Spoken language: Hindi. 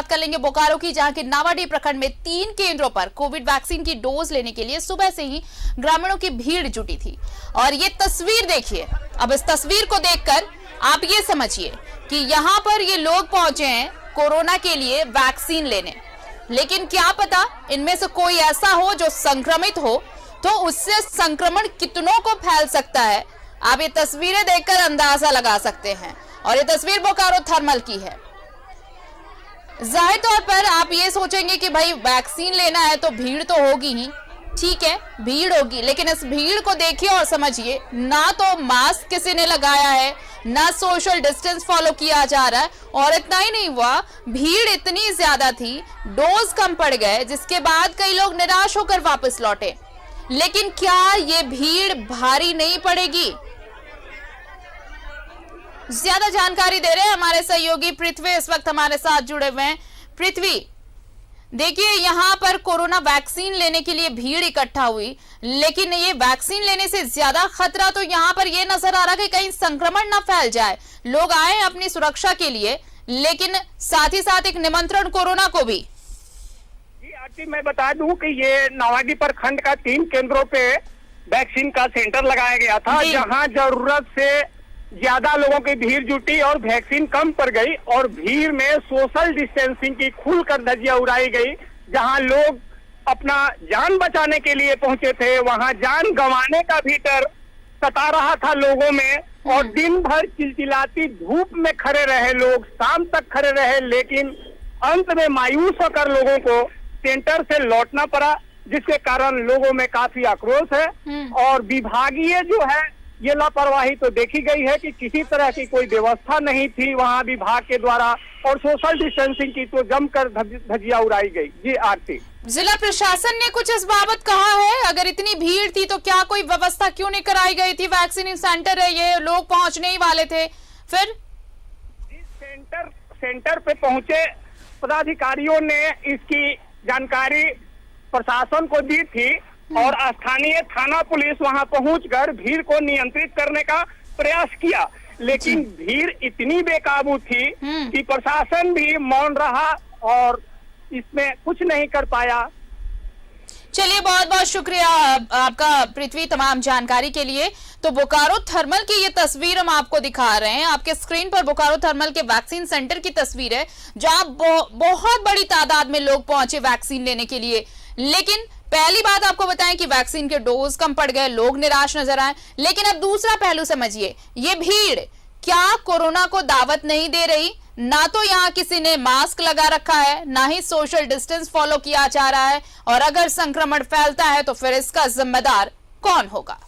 बात कर लेंगे बोकारो की, जहां के नावाडीह प्रखंड में 3 केंद्रों पर कोविड वैक्सीन की डोज लेने के लिए सुबह से ही ग्रामीणों की भीड़ जुटी थी। और ये तस्वीर देखिए। अब इस तस्वीर को देखकर आप ये समझिए कि यहाँ पर ये लोग पहुंचे हैं कोरोना के लिए वैक्सीन लेने, लेकिन क्या पता इनमें से कोई ऐसा हो जो संक्रमित हो, तो उससे संक्रमण कितनों को फैल सकता है आप ये तस्वीरें देखकर अंदाजा लगा सकते हैं। और ये तस्वीर बोकारो थर्मल की है। जाहिर तौर पर आप ये सोचेंगे कि भाई वैक्सीन लेना है तो भीड़ तो होगी ही, ठीक है भीड़ होगी, लेकिन इस भीड़ को देखिए और समझिए, ना तो मास्क किसी ने लगाया है, ना सोशल डिस्टेंस फॉलो किया जा रहा है, और इतना ही नहीं हुआ, भीड़ इतनी ज्यादा थी, डोज कम पड़ गए, जिसके बाद कई लोग निराश होकर वापस लौटे। लेकिन क्या ये भीड़ भारी नहीं पड़ेगी? ज्यादा जानकारी दे रहे हैं हमारे सहयोगी पृथ्वी, इस वक्त हमारे साथ जुड़े हुए हैं। पृथ्वी, देखिए यहाँ पर कोरोना वैक्सीन लेने के लिए भीड़ इकट्ठा हुई, लेकिन ये वैक्सीन लेने से ज्यादा खतरा तो यहाँ पर ये नजर आ रहा कि कहीं संक्रमण ना फैल जाए। लोग आए अपनी सुरक्षा के लिए, लेकिन साथ ही साथ एक निमंत्रण कोरोना को भी। जी आरती, मैं बता दूं कि ये नावाडीह प्रखंड का 3 केंद्रों पे वैक्सीन का सेंटर लगाया गया था, जहां जरूरत से ज्यादा लोगों की भीड़ जुटी और वैक्सीन कम पड़ गई, और भीड़ में सोशल डिस्टेंसिंग की खुलकर धज्जियां उड़ाई गई। जहां लोग अपना जान बचाने के लिए पहुंचे थे, वहां जान गंवाने का भी डर सता रहा था लोगों में, और दिन भर चिलचिलाती धूप में खड़े रहे लोग, शाम तक खड़े रहे, लेकिन अंत में मायूस होकर लोगों को सेंटर से लौटना पड़ा, जिसके कारण लोगों में काफी आक्रोश है। और विभागीय जो है ये लापरवाही तो देखी गई है कि किसी तरह की कोई व्यवस्था नहीं थी वहां विभाग के द्वारा, और सोशल डिस्टेंसिंग की तो जमकर धज्जियां उड़ाई गई। जी आरती, जिला प्रशासन ने कुछ इस बाबत कहा है? अगर इतनी भीड़ थी तो क्या कोई व्यवस्था क्यों नहीं कराई गई थी? वैक्सीन सेंटर है, ये लोग पहुंचने ही वाले थे, फिर सेंटर पे पहुंचे पदाधिकारियों ने इसकी जानकारी प्रशासन को दी थी, और स्थानीय थाना पुलिस वहां पहुंचकर भीड़ को नियंत्रित करने का प्रयास किया, लेकिन भीड़ इतनी बेकाबू थी कि प्रशासन भी मौन रहा और इसमें कुछ नहीं कर पाया। चलिए, बहुत बहुत शुक्रिया आपका पृथ्वी तमाम जानकारी के लिए। तो बोकारो थर्मल की ये तस्वीर हम आपको दिखा रहे हैं। आपके स्क्रीन पर बोकारो थर्मल के वैक्सीन सेंटर की तस्वीर है, जहां बहुत बड़ी तादाद में लोग पहुंचे वैक्सीन लेने के लिए। लेकिन पहली बात आपको बताएं कि वैक्सीन के डोज कम पड़ गए, लोग निराश नजर आए। लेकिन अब दूसरा पहलू समझिए, ये भीड़ क्या कोरोना को दावत नहीं दे रही? ना तो यहाँ किसी ने मास्क लगा रखा है, ना ही सोशल डिस्टेंस फॉलो किया जा रहा है, और अगर संक्रमण फैलता है तो फिर इसका जिम्मेदार कौन होगा?